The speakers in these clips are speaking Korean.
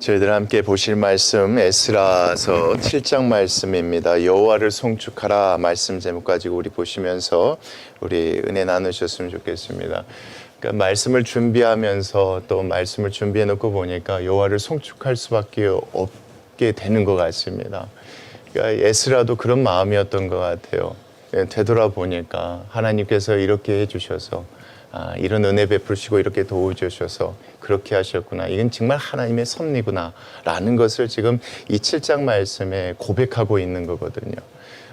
저희들 함께 보실 말씀 에스라서 7장 말씀입니다. 여호와를 송축하라 말씀 제목 가지고 우리 보시면서 우리 은혜 나누셨으면 좋겠습니다. 그러니까 말씀을 준비하면서 또 말씀을 준비해 놓고 보니까 여호와를 송축할 수밖에 없게 되는 것 같습니다. 그러니까 에스라도 그런 마음이었던 것 같아요. 되돌아보니까 하나님께서 이렇게 해주셔서 이런 은혜 베푸시고 이렇게 도와주셔서 그렇게 하셨구나. 이건 정말 하나님의 섭리구나 라는 것을 지금 이 7장 말씀에 고백하고 있는 거거든요.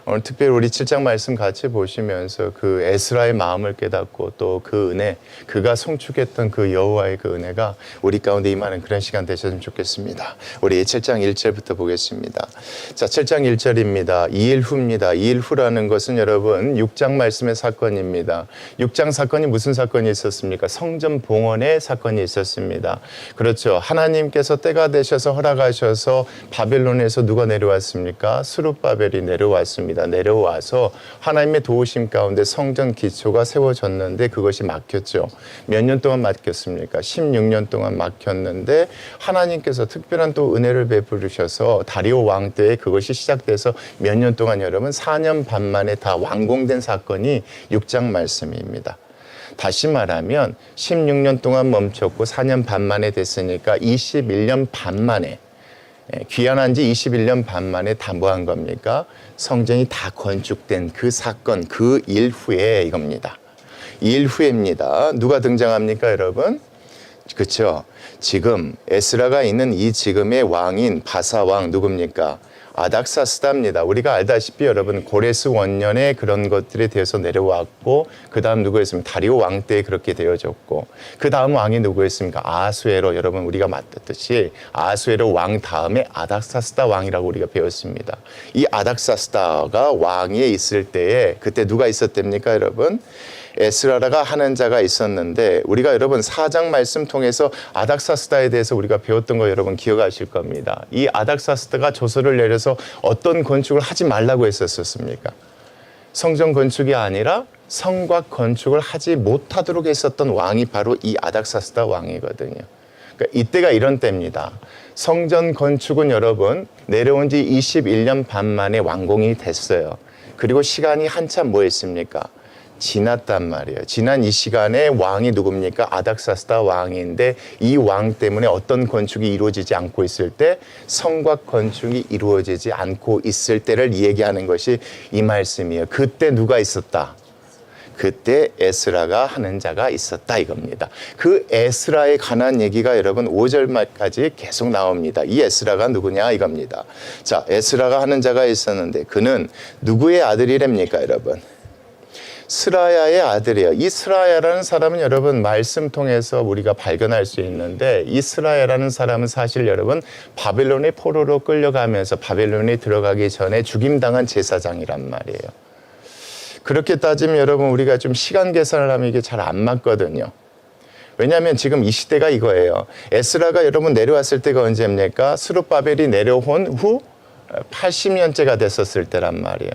오늘 특별히 우리 7장 말씀 같이 보시면서 그 에스라의 마음을 깨닫고 또 그 은혜, 그가 송축했던 그 여호와의 그 은혜가 우리 가운데 임하는 그런 시간 되셨으면 좋겠습니다. 우리 7장 1절부터 보겠습니다. 자, 7장 1절입니다. 2일 후입니다. 2일 후라는 것은 여러분 6장 말씀의 사건입니다. 6장 사건이 무슨 사건이 있었습니까? 성전 봉헌의 사건이 있었습니다. 그렇죠. 하나님께서 때가 되셔서 허락하셔서 바벨론에서 누가 내려왔습니까? 스룹바벨이 내려왔습니다. 내려와서 하나님의 도우심 가운데 성전 기초가 세워졌는데 그것이 막혔죠. 몇 년 동안 막혔습니까? 16년 동안 막혔는데 하나님께서 특별한 또 은혜를 베푸셔서 다리오 왕 때에 그것이 시작돼서 몇 년 동안 여러분 4년 반 만에 다 완공된 사건이 6장 말씀입니다. 다시 말하면 16년 동안 멈췄고 4년 반 만에 됐으니까 21년 반 만에 귀환한 지 21년 반 만에 다 뭐 한 겁니까? 성전이 다 건축된 그 사건, 그 일 후에 이겁니다. 이 일 후에입니다. 누가 등장합니까, 여러분? 그렇죠. 지금 에스라가 있는 이 지금의 왕인 바사왕 누굽니까? 아닥사스다입니다. 우리가 알다시피 여러분 고레스 원년에 그런 것들에 대해서 내려왔고 그 다음 누구였습니까? 다리오 왕 때 그렇게 되어졌고 그 다음 왕이 누구였습니까? 아하수에로. 여러분 우리가 맞듯이 아하수에로 왕 다음에 아닥사스다 왕이라고 우리가 배웠습니다. 이 아닥사스다가 왕위에 있을 때에 그때 누가 있었답니까, 여러분? 에스라가 하는 자가 있었는데 우리가 여러분 4장 말씀 통해서 아닥사스다에 대해서 우리가 배웠던 거 여러분 기억하실 겁니다. 이 아닥사스다가 조서를 내려서 어떤 건축을 하지 말라고 했었습니까? 성전 건축이 아니라 성곽 건축을 하지 못하도록 했었던 왕이 바로 이 아닥사스다 왕이거든요. 그러니까 이때가 이런 때입니다. 성전 건축은 여러분 내려온 지 21년 반 만에 완공이 됐어요. 그리고 시간이 한참 뭐 했습니까? 지났단 말이에요. 지난 이 시간에 왕이 누굽니까? 아닥사스다 왕인데 이 왕 때문에 어떤 건축이 이루어지지 않고 있을 때 성곽 건축이 이루어지지 않고 있을 때를 얘기하는 것이 이 말씀이에요. 그때 누가 있었다? 그때 에스라가 하는 자가 있었다 이겁니다. 그 에스라에 관한 얘기가 여러분 5절 말까지 계속 나옵니다. 이 에스라가 누구냐 이겁니다. 자, 에스라가 하는 자가 있었는데 그는 누구의 아들이랍니까, 여러분? 스라야의 아들이에요. 이 스라야라는 사람은 여러분 말씀 통해서 우리가 발견할 수 있는데 이 스라야라는 사람은 사실 여러분 바벨론의 포로로 끌려가면서 바벨론에 들어가기 전에 죽임당한 제사장이란 말이에요. 그렇게 따지면 여러분 우리가 좀 시간 계산을 하면 이게 잘 안 맞거든요. 왜냐하면 지금 이 시대가 이거예요. 에스라가 여러분 내려왔을 때가 언제입니까? 스룹바벨이 내려온 후 80년째가 됐었을 때란 말이에요.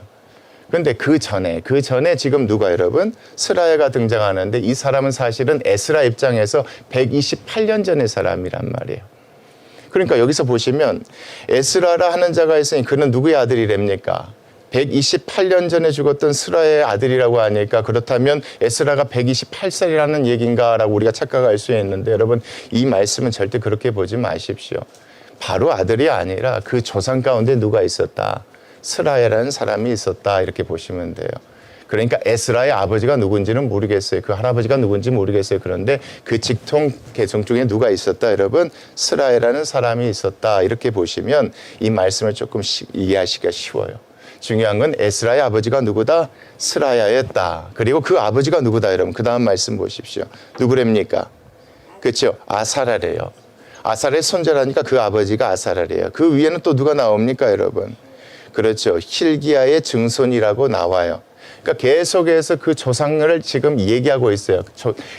그런데 그 전에 지금 누가 여러분? 스라야가 등장하는데 이 사람은 사실은 에스라 입장에서 128년 전의 사람이란 말이에요. 그러니까 여기서 보시면 에스라라 하는 자가 있으니 그는 누구의 아들이랍니까? 128년 전에 죽었던 스라야의 아들이라고 하니까 그렇다면 에스라가 128살이라는 얘기인가라고 우리가 착각할 수 있는데 여러분 이 말씀은 절대 그렇게 보지 마십시오. 바로 아들이 아니라 그 조상 가운데 누가 있었다? 스라야라는 사람이 있었다 이렇게 보시면 돼요. 그러니까 에스라의 아버지가 누군지는 모르겠어요. 그 할아버지가 누군지 모르겠어요. 그런데 그 직통 계성 중에 누가 있었다 여러분? 스라야라는 사람이 있었다 이렇게 보시면 이 말씀을 조금 이해하시기가 쉬워요. 중요한 건 에스라의 아버지가 누구다? 스라야였다. 그리고 그 아버지가 누구다 여러분? 그 다음 말씀 보십시오. 누구랍니까? 그렇죠? 아사라래요. 아사라의 손자라니까 그 아버지가 아사라래요. 그 위에는 또 누가 나옵니까 여러분? 그렇죠. 힐기야의 증손이라고 나와요. 그러니까 계속해서 그 조상을 지금 얘기하고 있어요.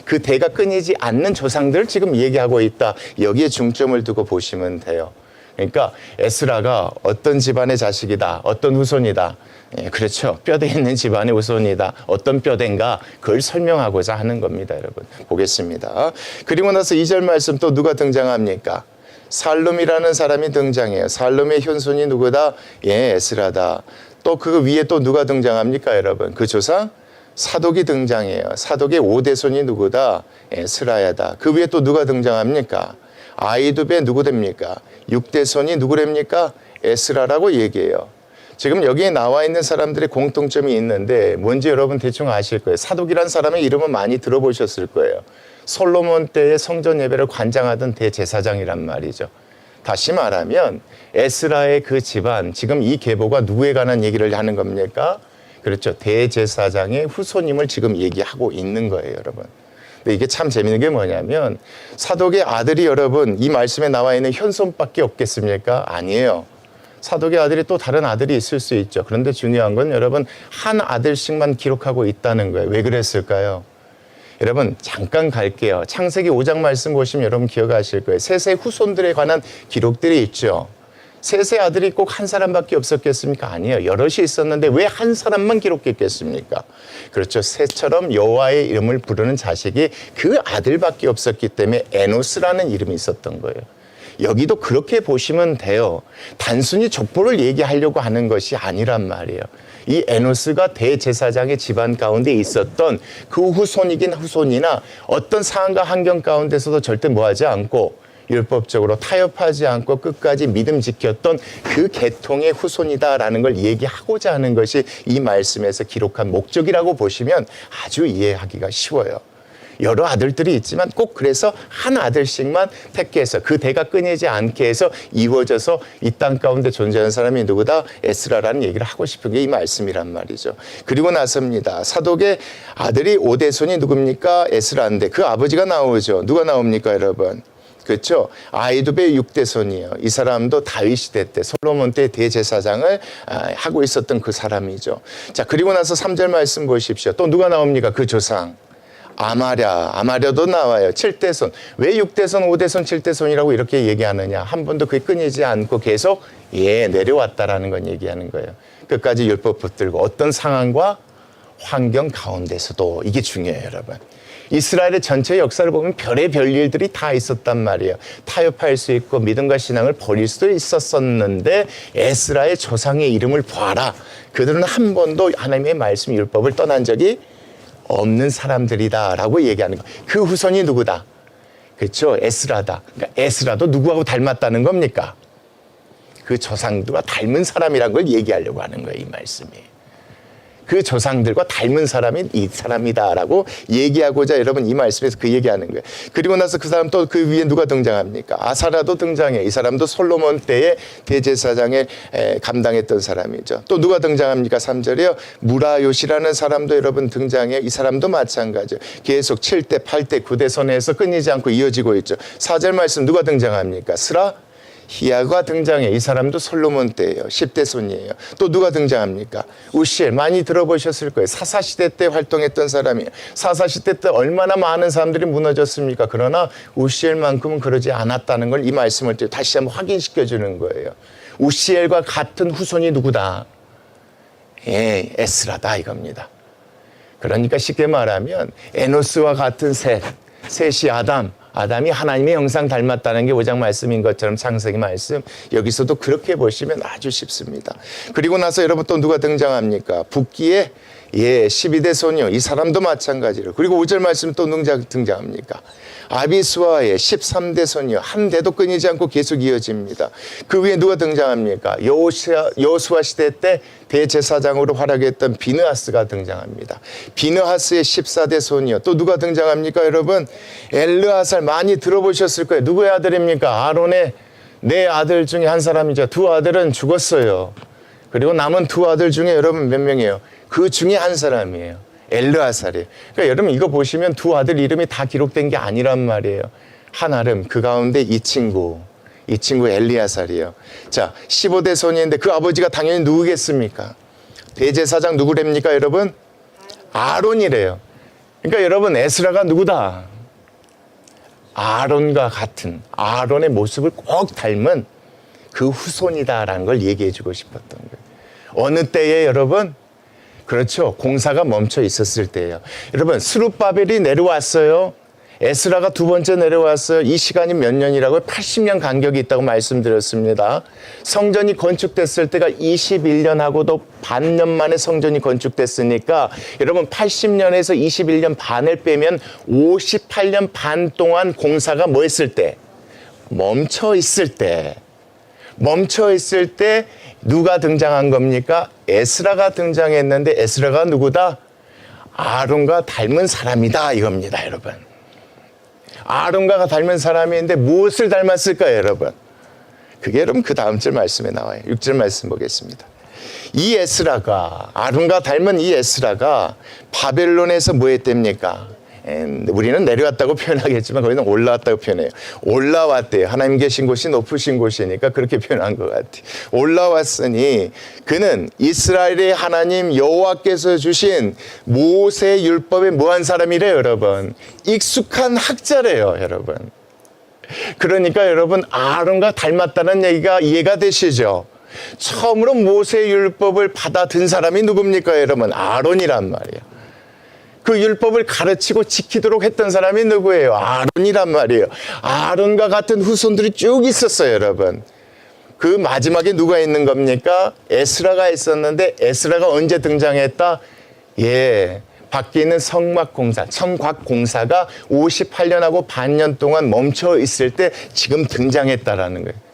그 대가 끊이지 않는 조상들을 지금 얘기하고 있다. 여기에 중점을 두고 보시면 돼요. 그러니까 에스라가 어떤 집안의 자식이다. 어떤 후손이다. 예, 그렇죠. 뼈대 있는 집안의 후손이다. 어떤 뼈대인가 그걸 설명하고자 하는 겁니다. 여러분 보겠습니다. 그리고 나서 2절 말씀 또 누가 등장합니까? 살룸이라는 사람이 등장해요. 살룸의 현손이 누구다? 예, 에스라다. 또 그 위에 또 누가 등장합니까, 여러분? 그 조상 사독이 등장해요. 사독의 5대손이 누구다? 에스라야다. 그 위에 또 누가 등장합니까? 아이두베 누구 됩니까? 6대손이 누구랍니까? 에스라라고 얘기해요. 지금 여기에 나와 있는 사람들의 공통점이 있는데 뭔지 여러분 대충 아실 거예요. 사독이라는 사람의 이름은 많이 들어보셨을 거예요. 솔로몬 때의 성전 예배를 관장하던 대제사장이란 말이죠. 다시 말하면 에스라의 그 집안, 지금 이 계보가 누구에 관한 얘기를 하는 겁니까? 그렇죠. 대제사장의 후손임을 지금 얘기하고 있는 거예요, 여러분. 근데 이게 참 재밌는 게 뭐냐면 사독의 아들이 여러분 이 말씀에 나와 있는 현손밖에 없겠습니까? 아니에요. 사독의 아들이 또 다른 아들이 있을 수 있죠. 그런데 중요한 건 여러분 한 아들씩만 기록하고 있다는 거예요. 왜 그랬을까요? 여러분 잠깐 갈게요. 창세기 5장 말씀 보시면 여러분 기억하실 거예요. 셋의 후손들에 관한 기록들이 있죠. 셋의 아들이 꼭 한 사람밖에 없었겠습니까? 아니에요. 여럿이 있었는데 왜 한 사람만 기록했겠습니까? 그렇죠. 셋처럼 여호와의 이름을 부르는 자식이 그 아들밖에 없었기 때문에 에노스라는 이름이 있었던 거예요. 여기도 그렇게 보시면 돼요. 단순히 족보를 얘기하려고 하는 것이 아니란 말이에요. 이 에노스가 대제사장의 집안 가운데 있었던 그 후손이긴 후손이나 어떤 상황과 환경 가운데서도 절대 뭐하지 않고 율법적으로 타협하지 않고 끝까지 믿음 지켰던 그 계통의 후손이다라는 걸 얘기하고자 하는 것이 이 말씀에서 기록한 목적이라고 보시면 아주 이해하기가 쉬워요. 여러 아들들이 있지만 꼭 그래서 한 아들씩만 택해서 그 대가 끊이지 않게 해서 이루어져서 이 땅 가운데 존재하는 사람이 누구다? 에스라라는 얘기를 하고 싶은 게 이 말씀이란 말이죠. 그리고 나서입니다. 사독의 아들이 5대손이 누굽니까? 에스라인데 그 아버지가 나오죠. 누가 나옵니까, 여러분? 그렇죠. 아이두베의 6대손이에요. 이 사람도 다윗 시대 때 솔로몬 때 대제사장을 하고 있었던 그 사람이죠. 자, 그리고 나서 3절 말씀 보십시오. 또 누가 나옵니까? 그 조상. 아마랴도 나와요. 7대손. 왜 6대손, 5대손, 7대손이라고 이렇게 얘기하느냐? 한 번도 그게 끊이지 않고 계속 내려왔다라는 건 얘기하는 거예요. 끝까지 율법 붙들고 어떤 상황과 환경 가운데서도 이게 중요해요, 여러분. 이스라엘의 전체 역사를 보면 별의별 일들이 다 있었단 말이에요. 타협할 수 있고 믿음과 신앙을 버릴 수도 있었었는데 에스라의 조상의 이름을 봐라. 그들은 한 번도 하나님의 말씀 율법을 떠난 적이 없는 사람들이다라고 얘기하는 거예요. 그 후손이 누구다? 그렇죠. 에스라다. 그러니까 에스라도 누구하고 닮았다는 겁니까? 그 조상들과 닮은 사람이란 걸 얘기하려고 하는 거예요. 이 말씀이. 그 조상들과 닮은 사람이 이 사람이다라고 얘기하고자 여러분 이 말씀에서 그 얘기하는 거예요. 그리고 나서 그 사람 또 그 위에 누가 등장합니까? 아사라도 등장해. 이 사람도 솔로몬 때의 대제사장에 감당했던 사람이죠. 또 누가 등장합니까? 3절이요. 무라요시라는 사람도 여러분 등장해. 이 사람도 마찬가지죠. 계속 7대, 8대, 9대 선에서 끊이지 않고 이어지고 있죠. 4절 말씀 누가 등장합니까? 스라 히야가 등장해. 이 사람도 솔로몬 때예요. 10대 손이에요. 또 누가 등장합니까? 우시엘 많이 들어보셨을 거예요. 사사시대 때 활동했던 사람이에요. 사사시대 때 얼마나 많은 사람들이 무너졌습니까? 그러나 우시엘만큼은 그러지 않았다는 걸 이 말씀을 다시 한번 확인시켜 주는 거예요. 우시엘과 같은 후손이 누구다? 에스라다 이겁니다. 그러니까 쉽게 말하면 에노스와 같은 셋이 아담이 하나님의 형상 닮았다는 게 5장 말씀인 것처럼 창세기 말씀 여기서도 그렇게 보시면 아주 쉽습니다. 그리고 나서 여러분 또 누가 등장합니까? 붓기에 12대 소녀 이 사람도 마찬가지로. 그리고 5절 말씀 또 등장합니까? 아비수아의 13대 소녀 한 대도 끊이지 않고 계속 이어집니다. 그 위에 누가 등장합니까? 여호수아 시대 때 대제사장으로 활약했던 비느하스가 등장합니다. 비느하스의 14대 소녀 또 누가 등장합니까, 여러분? 엘르아살 많이 들어보셨을 거예요. 누구의 아들입니까? 아론의 네 아들 중에 한 사람이죠. 두 아들은 죽었어요. 그리고 남은 두 아들 중에 여러분 몇 명이에요? 그 중에 한 사람이에요. 엘르아살이에요. 그러니까 여러분 이거 보시면 두 아들 이름이 다 기록된 게 아니란 말이에요. 한아름 그 가운데 이 친구 엘리아살이에요. 자, 15대 손인데 그 아버지가 당연히 누구겠습니까? 대제사장 누구랍니까, 여러분? 아론이래요. 그러니까 여러분 에스라가 누구다? 아론과 같은 아론의 모습을 꼭 닮은 그 후손이다라는 걸 얘기해 주고 싶었던 거예요. 어느 때에 여러분? 그렇죠. 공사가 멈춰 있었을 때예요. 여러분 스룹바벨이 내려왔어요. 에스라가 두 번째 내려왔어요. 이 시간이 몇 년이라고요? 80년 간격이 있다고 말씀드렸습니다. 성전이 건축됐을 때가 21년하고도 반년 만에 성전이 건축됐으니까 여러분 80년에서 21년 반을 빼면 58년 반 동안 공사가 뭐 했을 때? 멈춰 있을 때 누가 등장한 겁니까? 에스라가 등장했는데 에스라가 누구다? 아론과 닮은 사람이다 이겁니다, 여러분. 아론과 닮은 사람인데 무엇을 닮았을까요, 여러분? 그게 여러분 그 다음 절 말씀에 나와요. 6절 말씀 보겠습니다. 이 에스라가, 아론과 닮은 이 에스라가 바벨론에서 뭐 했답니까? 우리는 내려왔다고 표현하겠지만 거기는 올라왔다고 표현해요. 올라왔대요. 하나님 계신 곳이 높으신 곳이니까 그렇게 표현한 것 같아요. 올라왔으니 그는 이스라엘의 하나님 여호와께서 주신 모세 율법에 뭐한 사람이래요, 여러분? 익숙한 학자래요, 여러분. 그러니까 여러분 아론과 닮았다는 얘기가 이해가 되시죠? 처음으로 모세 율법을 받아든 사람이 누굽니까, 여러분? 아론이란 말이에요. 그 율법을 가르치고 지키도록 했던 사람이 누구예요? 아론이란 말이에요. 아론과 같은 후손들이 쭉 있었어요, 여러분. 그 마지막에 누가 있는 겁니까? 에스라가 있었는데 에스라가 언제 등장했다? 밖에 있는 성곽공사가 58년하고 반년 동안 멈춰 있을 때 지금 등장했다라는 거예요.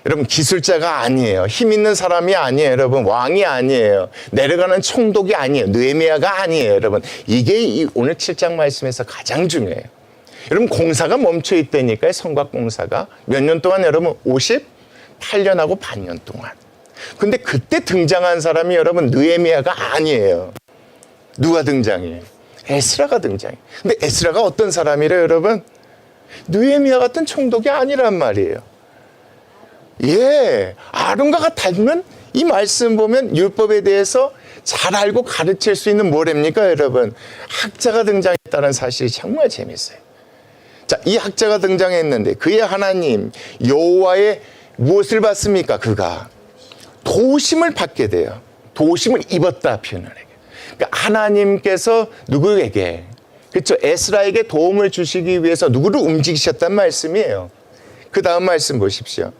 여러분 기술자가 아니에요. 힘 있는 사람이 아니에요. 여러분 왕이 아니에요. 내려가는 총독이 아니에요. 느헤미야가 아니에요. 여러분 이게 오늘 7장 말씀에서 가장 중요해요. 여러분 공사가 멈춰 있다니까요. 성곽공사가 몇 년 동안 여러분 58년하고 반년 동안. 근데 그때 등장한 사람이 여러분 느헤미야가 아니에요. 누가 등장해요? 에스라가 등장해요. 근데 에스라가 어떤 사람이래요, 여러분? 느헤미야 같은 총독이 아니란 말이에요. 아론과 닮은 이 말씀 보면 율법에 대해서 잘 알고 가르칠 수 있는 뭐랍니까, 여러분? 학자가 등장했다는 사실이 정말 재밌어요. 자, 이 학자가 등장했는데 그의 하나님 여호와의 무엇을 받습니까? 그가 도우심을 받게 돼요. 도우심을 입었다 표현을 해요. 그러니까 하나님께서 누구에게, 그렇죠? 에스라에게 도움을 주시기 위해서 누구를 움직이셨단 말씀이에요. 그 다음 말씀 보십시오.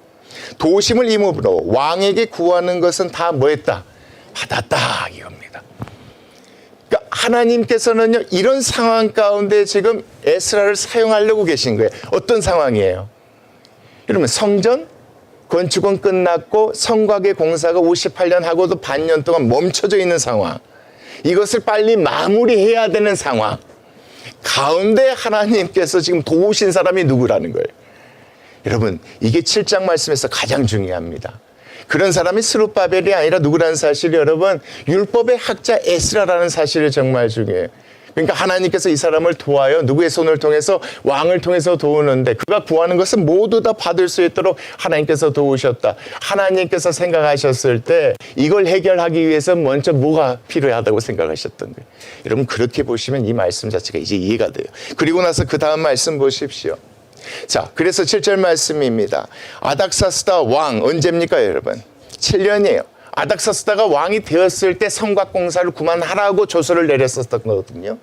도심을 임으로 왕에게 구하는 것은 다 뭐했다? 받았다 이겁니다. 그러니까 하나님께서는요 이런 상황 가운데 지금 에스라를 사용하려고 계신 거예요. 어떤 상황이에요? 여러분 성전 건축은 끝났고 성곽의 공사가 58년 하고도 반년 동안 멈춰져 있는 상황. 이것을 빨리 마무리해야 되는 상황 가운데 하나님께서 지금 도우신 사람이 누구라는 거예요. 여러분 이게 7장 말씀에서 가장 중요합니다. 그런 사람이 스룹바벨이 아니라 누구라는 사실이 여러분 율법의 학자 에스라라는 사실이 정말 중요해요. 그러니까 하나님께서 이 사람을 도와요. 누구의 손을 통해서? 왕을 통해서 도우는데 그가 구하는 것은 모두 다 받을 수 있도록 하나님께서 도우셨다. 하나님께서 생각하셨을 때 이걸 해결하기 위해서 먼저 뭐가 필요하다고 생각하셨던 거예요. 여러분 그렇게 보시면 이 말씀 자체가 이제 이해가 돼요. 그리고 나서 그 다음 말씀 보십시오. 자, 그래서 7절 말씀입니다. 아닥사스다 왕 언제입니까, 여러분? 7년이에요. 아닥사스다가 왕이 되었을 때 성곽공사를 그만하라고 조서를 내렸었던 거거든요.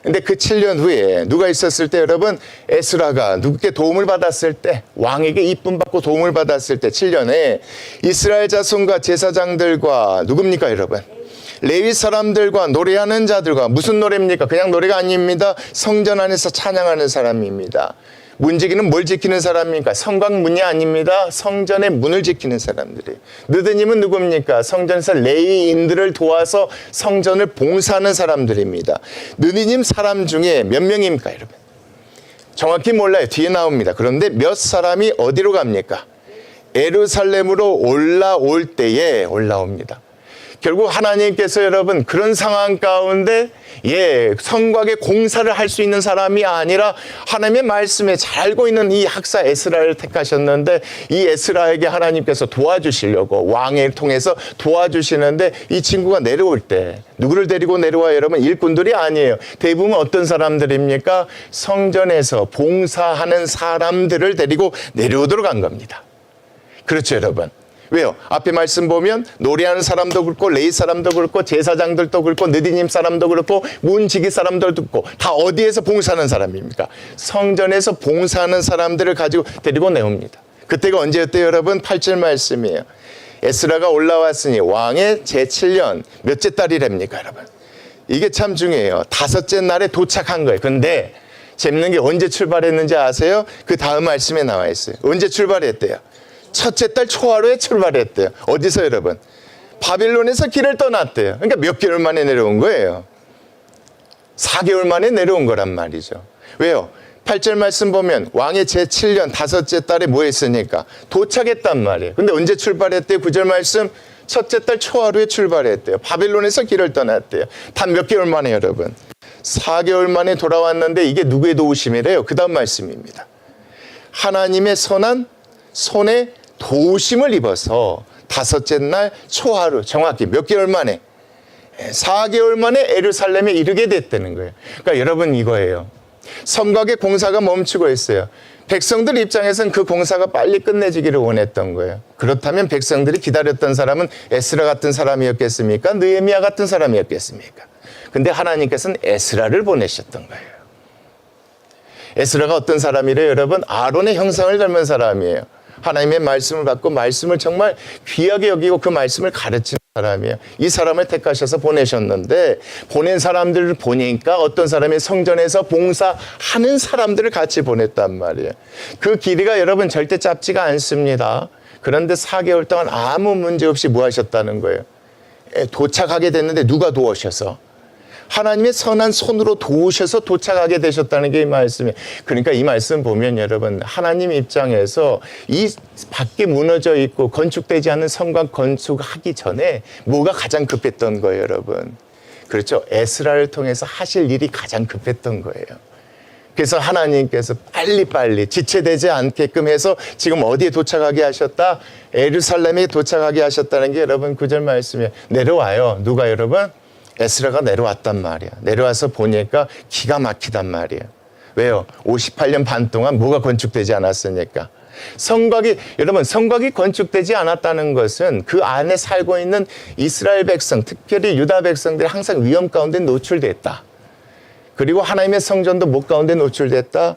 근데 그 7년 후에 누가 있었을 때 여러분 에스라가 누구께 도움을 받았을 때 왕에게 이쁨 받고 도움을 받았을 때 7년에 이스라엘 자손과 제사장들과 누굽니까 여러분? 레위 사람들과 노래하는 자들과 무슨 노래입니까? 그냥 노래가 아닙니다. 성전 안에서 찬양하는 사람입니다. 문지기는 뭘 지키는 사람입니까? 성곽문이 아닙니다. 성전의 문을 지키는 사람들이에요. 느드님은 누굽니까? 성전에서 레위인들을 도와서 성전을 봉사하는 사람들입니다. 느드님 사람 중에 몇 명입니까, 여러분? 정확히 몰라요. 뒤에 나옵니다. 그런데 몇 사람이 어디로 갑니까? 예루살렘으로 올라올 때에 올라옵니다. 결국 하나님께서 여러분 그런 상황 가운데 성곽의 공사를 할 수 있는 사람이 아니라 하나님의 말씀에 잘 알고 있는 이 학사 에스라를 택하셨는데 이 에스라에게 하나님께서 도와주시려고 왕을 통해서 도와주시는데 이 친구가 내려올 때 누구를 데리고 내려와요, 여러분? 일꾼들이 아니에요. 대부분 어떤 사람들입니까? 성전에서 봉사하는 사람들을 데리고 내려오도록 한 겁니다. 그렇죠, 여러분? 왜요? 앞에 말씀 보면 노래하는 사람도 그렇고 레위 사람도 그렇고 제사장들도 그렇고 느디님 사람도 그렇고 문지기 사람들도 그렇고 다 어디에서 봉사하는 사람입니까? 성전에서 봉사하는 사람들을 가지고 데리고 내옵니다. 그때가 언제였대요, 여러분? 8절 말씀이에요. 에스라가 올라왔으니 왕의 제7년 몇째 달이랍니까, 여러분? 이게 참 중요해요. 5째 날에 도착한 거예요. 근데 재밌는 게 언제 출발했는지 아세요? 그 다음 말씀에 나와 있어요. 언제 출발했대요? 첫째 달 초하루에 출발했대요. 어디서 여러분? 바빌론에서 길을 떠났대요. 그러니까 몇 개월 만에 내려온 거예요. 4개월 만에 내려온 거란 말이죠. 왜요? 8절 말씀 보면 왕의 제7년 5째 달에 뭐 했으니까? 도착했단 말이에요. 근데 언제 출발했대요? 9절 말씀 첫째 달 초하루에 출발했대요. 바빌론에서 길을 떠났대요. 단 몇 개월 만에 여러분? 4개월 만에 돌아왔는데 이게 누구의 도우심이래요? 그 다음 말씀입니다. 하나님의 선한 손에 도우심을 입어서 5째 날 초하루 정확히 몇 개월 만에 4개월 만에 예루살렘에 이르게 됐다는 거예요. 그러니까 여러분 이거예요. 성곽의 공사가 멈추고 있어요. 백성들 입장에서는 그 공사가 빨리 끝내지기를 원했던 거예요. 그렇다면 백성들이 기다렸던 사람은 에스라 같은 사람이었겠습니까? 느헤미야 같은 사람이었겠습니까? 근데 하나님께서는 에스라를 보내셨던 거예요. 에스라가 어떤 사람이래요, 여러분? 아론의 형상을 닮은 사람이에요. 하나님의 말씀을 받고 말씀을 정말 귀하게 여기고 그 말씀을 가르치는 사람이에요. 이 사람을 택하셔서 보내셨는데 보낸 사람들을 보니까 어떤 사람이 성전에서 봉사하는 사람들을 같이 보냈단 말이에요. 그 길이가 여러분 절대 짧지가 않습니다. 그런데 4개월 동안 아무 문제 없이 뭐 하셨다는 거예요? 도착하게 됐는데 누가 도우셔서? 하나님의 선한 손으로 도우셔서 도착하게 되셨다는 게 이 말씀이에요. 그러니까 이 말씀 보면 여러분 하나님 입장에서 이 밖에 무너져 있고 건축되지 않은 성곽 건축하기 전에 뭐가 가장 급했던 거예요, 여러분? 그렇죠. 에스라를 통해서 하실 일이 가장 급했던 거예요. 그래서 하나님께서 빨리빨리 지체되지 않게끔 해서 지금 어디에 도착하게 하셨다? 예루살렘에 도착하게 하셨다는 게 여러분 9절 말씀이에요. 내려와요. 누가 여러분? 에스라가 내려왔단 말이야. 내려와서 보니까 기가 막히단 말이에요. 왜요? 58년 반 동안 뭐가 건축되지 않았으니까. 여러분 성곽이 건축되지 않았다는 것은 그 안에 살고 있는 이스라엘 백성, 특별히 유다 백성들이 항상 위험 가운데 노출됐다. 그리고 하나님의 성전도 목 가운데 노출됐다.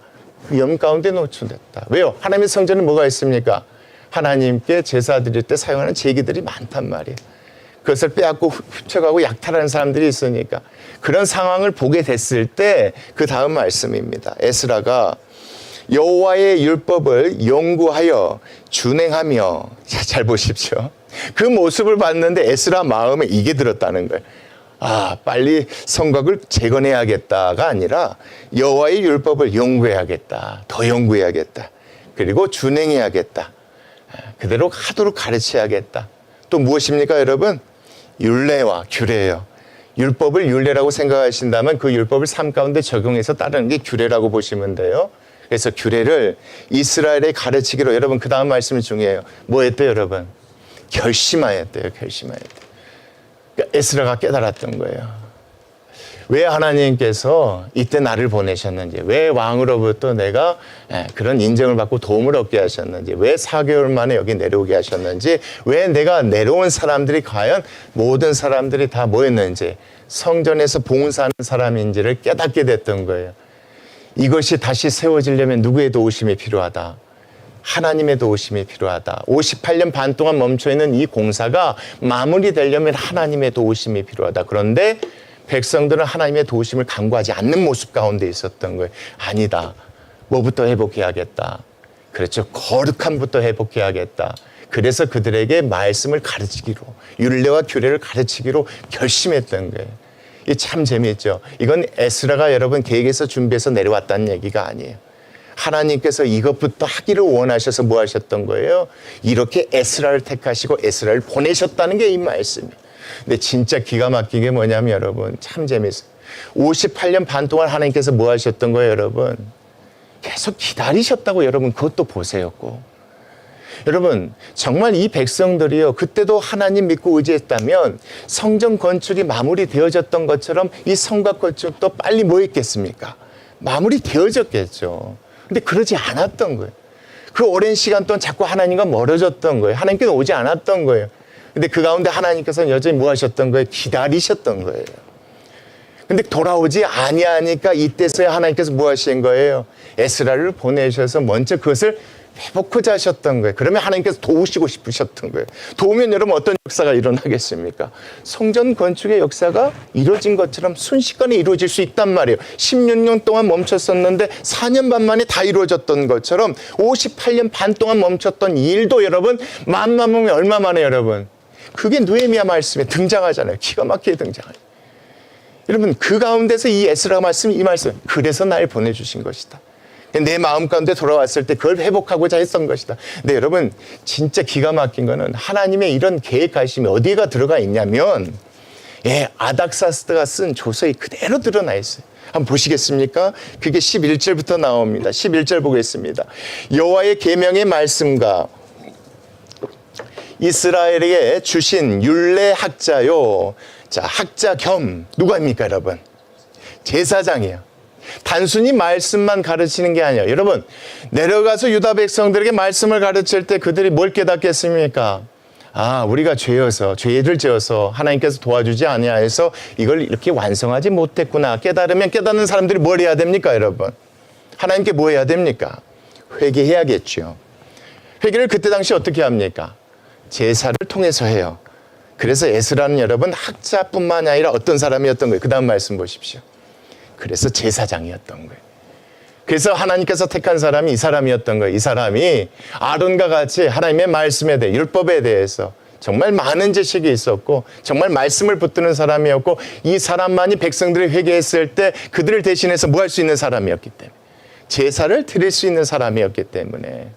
위험 가운데 노출됐다. 왜요? 하나님의 성전은 뭐가 있습니까? 하나님께 제사 드릴 때 사용하는 제기들이 많단 말이에요. 그것을 빼앗고 훔쳐가고 약탈하는 사람들이 있으니까 그런 상황을 보게 됐을 때 그 다음 말씀입니다. 에스라가 여호와의 율법을 연구하여 준행하며 잘 보십시오. 그 모습을 봤는데 에스라 마음에 이게 들었다는 거예요. 아, 빨리 성곽을 재건해야겠다가 아니라 여호와의 율법을 연구해야겠다. 더 연구해야겠다. 그리고 준행해야겠다. 그대로 하도록 가르쳐야겠다. 또 무엇입니까, 여러분? 율례와 규례예요. 율법을 율례라고 생각하신다면 그 율법을 삶 가운데 적용해서 따르는 게 규례라고 보시면 돼요. 그래서 규례를 이스라엘에 가르치기로 여러분 그 다음 말씀이 중요해요. 뭐 했대요, 여러분? 결심하였대요. 결심하였대요. 그러니까 에스라가 깨달았던 거예요. 왜 하나님께서 이때 나를 보내셨는지, 왜 왕으로부터 내가 그런 인정을 받고 도움을 얻게 하셨는지, 왜 4개월 만에 여기 내려오게 하셨는지, 왜 내가 내려온 사람들이 과연 모든 사람들이 다 뭐였는지, 성전에서 봉사하는 사람인지를 깨닫게 됐던 거예요. 이것이 다시 세워지려면 누구의 도우심이 필요하다? 하나님의 도우심이 필요하다. 58년 반 동안 멈춰있는 이 공사가 마무리되려면 하나님의 도우심이 필요하다. 그런데 백성들은 하나님의 도우심을 간구하지 않는 모습 가운데 있었던 거예요. 아니다. 뭐부터 회복해야겠다. 그렇죠. 거룩함부터 회복해야겠다. 그래서 그들에게 말씀을 가르치기로, 율례와 규례를 가르치기로 결심했던 거예요. 이 참 재미있죠. 이건 에스라가 여러분 계획해서 준비해서 내려왔다는 얘기가 아니에요. 하나님께서 이것부터 하기를 원하셔서 뭐 하셨던 거예요? 이렇게 에스라를 택하시고 에스라를 보내셨다는 게 이 말씀이에요. 근데 진짜 기가 막힌 게 뭐냐면 여러분 참 재밌어요. 58년 반 동안 하나님께서 뭐 하셨던 거예요, 여러분? 계속 기다리셨다고 여러분 그것도 보세요. 꼭. 여러분 정말 이 백성들이요 그때도 하나님 믿고 의지했다면 성전 건축이 마무리되어졌던 것처럼 이 성곽 건축도 빨리 뭐 했겠습니까? 마무리되어졌겠죠. 근데 그러지 않았던 거예요. 그 오랜 시간 동안 자꾸 하나님과 멀어졌던 거예요. 하나님께서 오지 않았던 거예요. 근데 그 가운데 하나님께서는 여전히 뭐 하셨던 거예요? 기다리셨던 거예요. 근데 돌아오지 아니하니까 이때서야 하나님께서 뭐 하신 거예요? 에스라를 보내셔서 먼저 그것을 회복하자 하셨던 거예요. 그러면 하나님께서 도우시고 싶으셨던 거예요. 도우면 여러분 어떤 역사가 일어나겠습니까? 성전 건축의 역사가 이루어진 것처럼 순식간에 이루어질 수 있단 말이에요. 16년 동안 멈췄었는데 4년 반 만에 다 이루어졌던 것처럼 58년 반 동안 멈췄던 일도 여러분 만만 보면 얼마 만에 여러분 그게 느헤미야 말씀에 등장하잖아요. 기가 막히게 등장해요. 여러분 그 가운데서 이 에스라 말씀 이 말씀 그래서 날 보내주신 것이다. 내 마음 가운데 돌아왔을 때 그걸 회복하고자 했던 것이다. 근데 여러분 진짜 기가 막힌 거는 하나님의 이런 계획하심이 어디가 들어가 있냐면 아닥사스다가 쓴 조서에 그대로 드러나 있어요. 한번 보시겠습니까? 그게 11절부터 나옵니다. 11절 보겠습니다. 여호와의 계명의 말씀과 이스라엘에게 주신 율례 학자요. 자, 학자 겸 누구입니까, 여러분? 제사장이에요. 단순히 말씀만 가르치는 게 아니에요. 여러분, 내려가서 유다 백성들에게 말씀을 가르칠 때 그들이 뭘 깨닫겠습니까? 아, 우리가 죄를 지어서 하나님께서 도와주지 아니하여서 이걸 이렇게 완성하지 못했구나. 깨달으면 깨닫는 사람들이 뭘 해야 됩니까, 여러분? 하나님께 뭐 해야 됩니까? 회개해야겠죠. 회개를 그때 당시 어떻게 합니까? 제사를 통해서 해요. 그래서 에스라는 여러분 학자뿐만 아니라 어떤 사람이었던 거예요? 그 다음 말씀 보십시오. 그래서 제사장이었던 거예요. 그래서 하나님께서 택한 사람이 이 사람이었던 거예요. 이 사람이 아론과 같이 하나님의 말씀에 대해 율법에 대해서 정말 많은 지식이 있었고 정말 말씀을 붙드는 사람이었고 이 사람만이 백성들이 회개했을 때 그들을 대신해서 뭐 할 수 있는 사람이었기 때문에 제사를 드릴 수 있는 사람이었기 때문에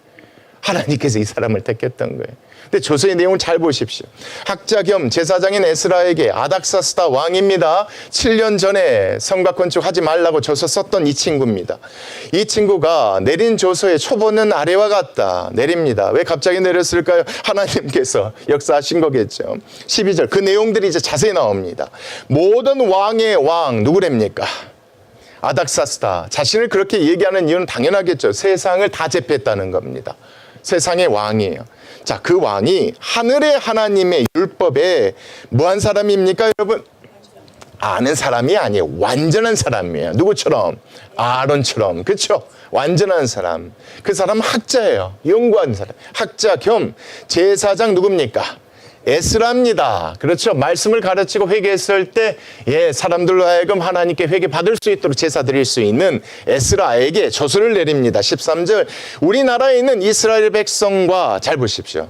하나님께서 이 사람을 택했던 거예요. 근데 조서의 내용을 잘 보십시오. 학자 겸 제사장인 에스라에게 아닥사스다 왕입니다. 7년 전에 성곽 건축하지 말라고 조서 썼던 이 친구입니다. 이 친구가 내린 조서의 초본은 아래와 같다. 내립니다. 왜 갑자기 내렸을까요? 하나님께서 역사하신 거겠죠. 12절 그 내용들이 이제 자세히 나옵니다. 모든 왕의 왕 누구랍니까? 아닥사스다. 자신을 그렇게 얘기하는 이유는 당연하겠죠. 세상을 다 제패했다는 겁니다. 세상의 왕이에요. 자, 그 왕이 하늘의 하나님의 율법에 뭐한 사람입니까, 여러분? 아는 사람이 아니에요. 완전한 사람이에요. 누구처럼? 아론처럼. 그렇죠? 완전한 사람. 그 사람은 학자예요. 연구한 사람. 학자 겸 제사장 누굽니까? 에스라입니다. 그렇죠? 말씀을 가르치고 회개했을 때 사람들로 하여금 하나님께 회개 받을 수 있도록 제사 드릴 수 있는 에스라에게 조서를 내립니다. 13절 우리나라에 있는 이스라엘 백성과 잘 보십시오.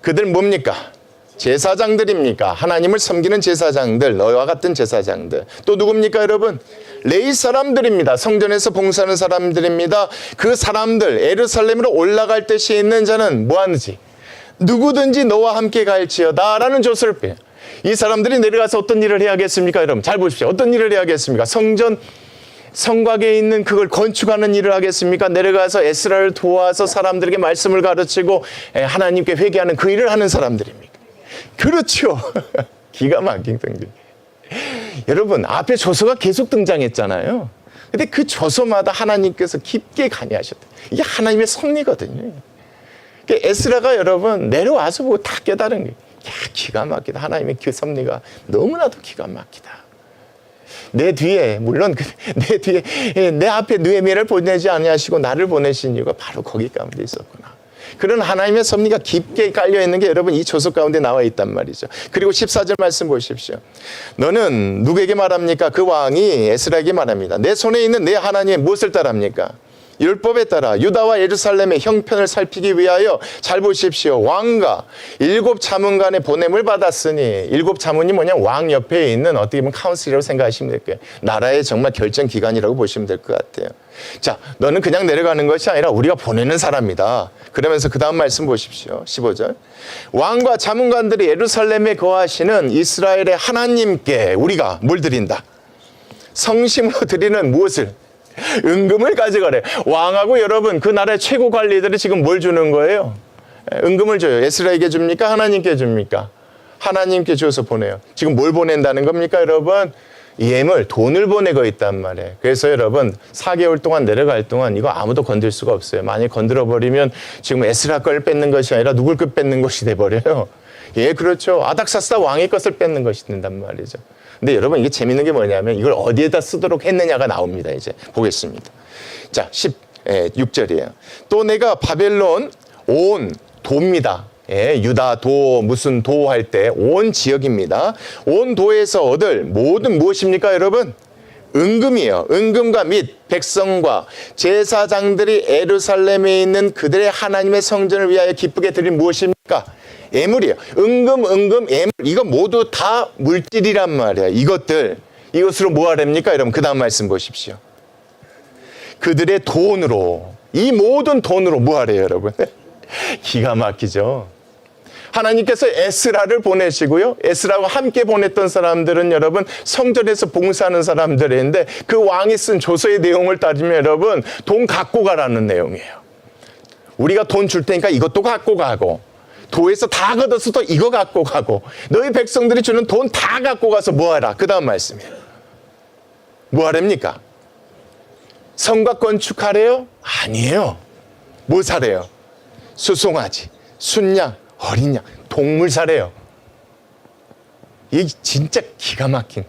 그들 뭡니까? 제사장들입니까? 하나님을 섬기는 제사장들, 너희와 같은 제사장들. 또 누굽니까, 여러분? 레위 사람들입니다. 성전에서 봉사하는 사람들입니다. 그 사람들 예루살렘으로 올라갈 뜻이 있는 자는 뭐하는지 누구든지 너와 함께 갈지어다 라는 조서를 빼요. 이 사람들이 내려가서 어떤 일을 해야겠습니까? 여러분 잘 보십시오. 어떤 일을 해야겠습니까? 성곽에 있는 그걸 건축하는 일을 하겠습니까? 내려가서 에스라를 도와서 사람들에게 말씀을 가르치고 하나님께 회개하는 그 일을 하는 사람들입니까? 그렇죠. 기가 막힌 등등. 여러분 앞에 조서가 계속 등장했잖아요. 근데 그 조서마다 하나님께서 깊게 관여하셨다. 이게 하나님의 섭리거든요. 에스라가 여러분 내려와서 보고 다 깨달은 거예요. 야, 기가 막히다. 하나님의 그 섭리가 너무나도 기가 막히다. 내 뒤에 물론 내 뒤에 내 앞에 느헤미야를 보내지 아니하시고 나를 보내신 이유가 바로 거기 가운데 있었구나. 그런 하나님의 섭리가 깊게 깔려 있는 게 여러분 이 조서 가운데 나와 있단 말이죠. 그리고 14절 말씀 보십시오. 너는 누구에게 말합니까? 그 왕이 에스라에게 말합니다. 내 손에 있는 내 하나님의 무엇을 따릅니까? 율법에 따라 유다와 예루살렘의 형편을 살피기 위하여 잘 보십시오. 왕과 7 자문관의 보냄을 받았으니 7 자문이 뭐냐? 왕 옆에 있는 어떻게 보면 카운슬이라고 생각하시면 될 거예요. 나라의 정말 결정기관이라고 보시면 될 것 같아요. 자, 너는 그냥 내려가는 것이 아니라 우리가 보내는 사람이다. 그러면서 그 다음 말씀 보십시오. 15절. 왕과 자문관들이 예루살렘에 거하시는 이스라엘의 하나님께 우리가 뭘 드린다? 성심으로 드리는 무엇을? 은금을 가져가래. 왕하고 여러분 그 나라의 최고 관리들이 지금 뭘 주는 거예요? 은금을 줘요. 에스라에게 줍니까? 하나님께 줍니까? 하나님께 줘서 보내요. 지금 뭘 보낸다는 겁니까, 여러분? 예물, 돈을 보내고 있단 말이에요. 그래서 여러분 4개월 동안 내려갈 동안 이거 아무도 건들 수가 없어요. 만약 건드려버리면 지금 에스라 걸 뺏는 것이 아니라 누굴 것 뺏는 것이 돼버려요. 예, 그렇죠. 아닥사스다 왕의 것을 뺏는 것이 된단 말이죠. 근데 여러분 이게 재밌는 게 뭐냐면 이걸 어디에다 쓰도록 했느냐가 나옵니다. 이제 보겠습니다. 자, 6절이에요. 또 내가 바벨론 온 도입니다. 예, 유다 도 무슨 도 할 때 온 지역입니다. 온 도에서 얻을 모든 무엇입니까 여러분? 은금이에요. 은금과 및 백성과 제사장들이 예루살렘에 있는 그들의 하나님의 성전을 위하여 기쁘게 드린 무엇입니까? 예물이에요. 은금, 예물 이거 모두 다 물질이란 말이에요. 이것으로 뭐 하랍니까 여러분? 그 다음 말씀 보십시오. 그들의 돈으로 이 모든 돈으로 뭐 하래요 여러분? 기가 막히죠. 하나님께서 에스라를 보내시고요. 에스라와 함께 보냈던 사람들은 여러분 성전에서 봉사하는 사람들인데 그 왕이 쓴 조서의 내용을 따지면 여러분 돈 갖고 가라는 내용이에요. 우리가 돈 줄 테니까 이것도 갖고 가고 도에서 다 걷어서 또 이거 갖고 가고 너희 백성들이 주는 돈 다 갖고 가서 뭐하라. 그 다음 말씀이에요. 뭐하랍니까? 성곽 건축하래요? 아니에요. 뭐 사래요? 수송아지, 순양, 어린 양, 동물 사래요. 이게 진짜 기가 막힌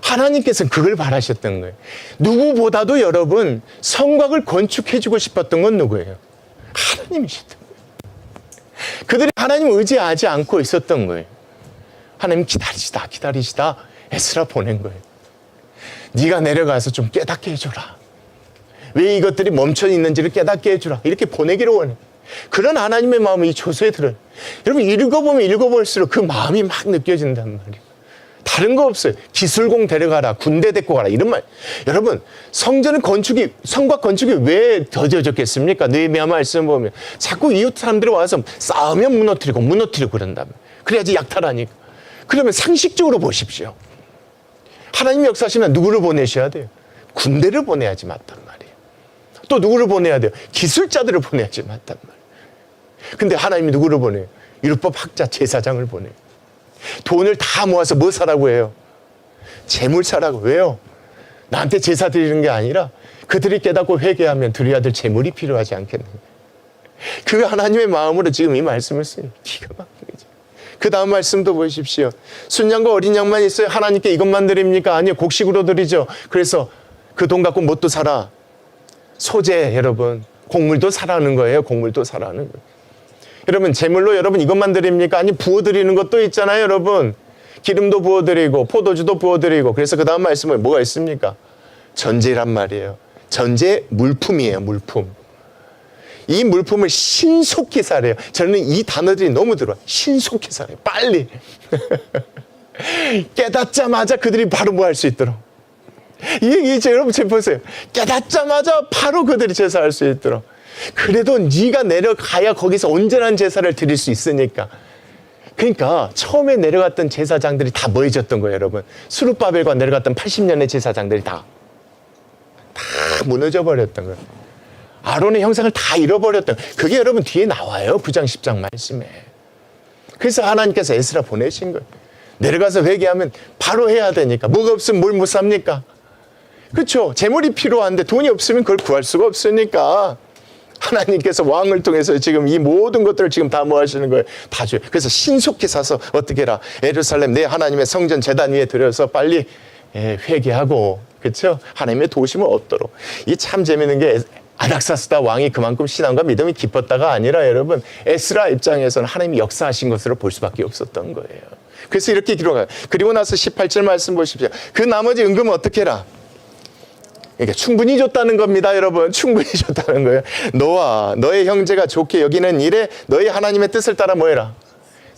하나님께서는 그걸 바라셨던 거예요. 누구보다도 여러분 성곽을 건축해주고 싶었던 건 누구예요? 하나님이셨던 거예요. 그들이 하나님을 의지하지 않고 있었던 거예요. 하나님 기다리시다 에스라 보낸 거예요. 네가 내려가서 좀 깨닫게 해줘라. 왜 이것들이 멈춰 있는지를 깨닫게 해주라. 이렇게 보내기를 원해요. 그런 하나님의 마음이 이 조서에 들어요. 여러분 읽어보면 읽어볼수록 그 마음이 막 느껴진단 말이에요. 다른 거 없어요. 기술공 데려가라. 군대 데리고 가라. 이런 말. 여러분 성곽 건축이 왜 더뎌졌겠습니까? 느헤미야 말씀 보면 자꾸 이웃 사람들이 와서 싸우면 무너뜨리고 그런다면 그래야지 약탈하니까. 그러면 상식적으로 보십시오. 하나님 역사하시면 누구를 보내셔야 돼요? 군대를 보내야지 맞단 말이에요. 또 누구를 보내야 돼요? 기술자들을 보내야지 맞단 말이에요. 근데 하나님이 누구를 보내요? 율법 학자 제사장을 보내요. 돈을 다 모아서 뭐 사라고 해요? 재물 사라고. 왜요? 나한테 제사 드리는 게 아니라 그들이 깨닫고 회개하면 드려야 될 재물이 필요하지 않겠느냐. 그 하나님의 마음으로 지금 이 말씀을 써요. 기가 막힌 거죠. 그 다음 말씀도 보십시오. 순양과 어린 양만 있어요. 하나님께 이것만 드립니까? 아니요. 곡식으로 드리죠. 그래서 그 돈 갖고 뭣도 사라? 소재 여러분. 곡물도 사라는 거예요. 곡물도 사라는 거예요. 여러분 제물로 여러분 이것만 드립니까? 아니 부어드리는 것도 있잖아요 여러분. 기름도 부어드리고 포도주도 부어드리고. 그래서 그 다음 말씀에 뭐가 있습니까? 전제란 말이에요. 전제 물품이에요. 물품. 이 물품을 신속히 사래요. 저는 이 단어들이 너무 들어와. 신속히 사래요. 빨리. 깨닫자마자 그들이 바로 뭐 할 수 있도록. 여러분 지금 보세요. 깨닫자마자 바로 그들이 제사할 수 있도록. 그래도 네가 내려가야 거기서 온전한 제사를 드릴 수 있으니까. 그러니까 처음에 내려갔던 제사장들이 다 뭐해졌던 거예요 여러분. 스룹바벨과 내려갔던 80년의 제사장들이 다 무너져 버렸던 거예요. 아론의 형상을 다 잃어버렸던 거예요. 그게 여러분 뒤에 나와요. 9장 10장 말씀에. 그래서 하나님께서 에스라 보내신 거예요. 내려가서 회개하면 바로 해야 되니까. 뭐가 없으면 뭘 못 삽니까? 그렇죠. 재물이 필요한데 돈이 없으면 그걸 구할 수가 없으니까 하나님께서 왕을 통해서 지금 이 모든 것들을 지금 다 뭐 하시는 거예요? 다 줘요. 그래서 신속히 사서 어떻게 해라. 예루살렘 내 하나님의 성전 제단 위에 들여서 빨리 회개하고 그렇죠? 하나님의 도심을 얻도록. 이 참 재밌는 게 아닥사스다 왕이 그만큼 신앙과 믿음이 깊었다가 아니라 여러분 에스라 입장에서는 하나님이 역사하신 것으로 볼 수밖에 없었던 거예요. 그래서 이렇게 기록해요. 그리고 나서 18절 말씀 보십시오. 그 나머지 은금은 어떻게 해라? 그러니까 충분히 줬다는 겁니다, 여러분. 충분히 줬다는 거예요. 너와 너의 형제가 좋게 여기는 일에 너희 하나님의 뜻을 따라 뭐해라?